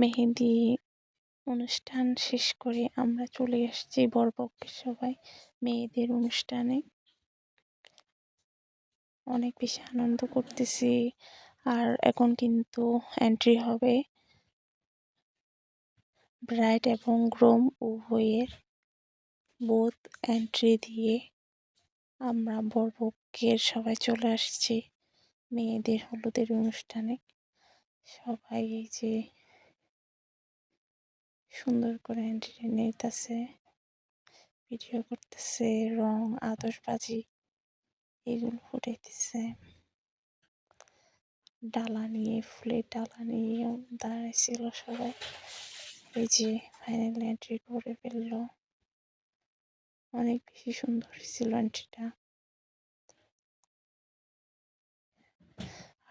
মেহেদি অনুষ্ঠান শেষ করে আমরা চলে আসছি বরপক্ষের সবাই মেয়েদের অনুষ্ঠানে। অনেক বেশি আনন্দ করতেছি। আর এখন কিন্তু এন্ট্রি হবে ব্রাইড এবং গ্রুম উভয়ের। বোথ এন্ট্রি দিয়ে আমরা বরপক্ষের সবাই চলে আসছি মেয়েদের হলুদের অনুষ্ঠানে। সবাই এই যে সুন্দর করে এন্ট্রি নিতেছে, ভিডিও করতেছে, রং আতশবাজি এগুলো ফুটাইতেছে। ডালা নিয়ে, ফুলের ডালা নিয়ে দাঁড়াইছিল সবাই। এই যে ফাইনাল এন্ট্রি করে ফেললো। অনেক বেশি সুন্দর ছিল এন্ট্রিটা।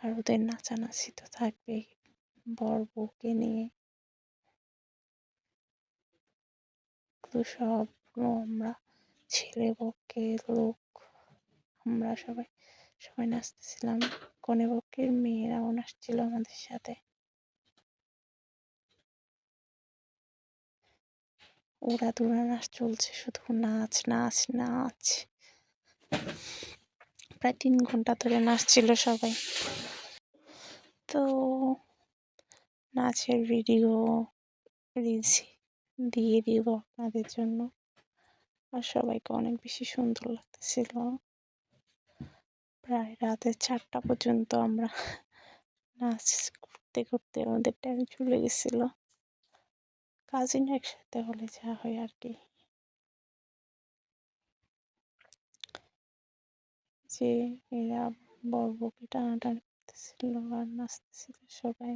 আর ওদের নাচানাচি তো থাকবেই বর বউকে নিয়ে। তো সব আমরা ছেলে পক্ষের লোক আমরা সবাই নাচতেছিলাম। কনে পক্ষের মেয়েরাও নাচছিল আমাদের সাথে। ওরা দুরা নাচ চলছে, শুধু নাচ নাচ নাচ। প্রায় 3 ঘন্টা ধরে নাচছিল সবাই। তো নাচের ভিডিও রিলস দিয়ে দিব আপনাদের জন্য। আর সবাইকে অনেক বেশি সুন্দর লাগতেছিল। প্রায় রাতে 4টা পর্যন্ত আমরা নাচ করতে করতে আমাদের টাইম চলে গেছিল। কাজিন একসাথে হলে যা হয় আর কি। যে এরা বর বউকে টানাটানি করতেছিল আর নাচতেছিল সবাই।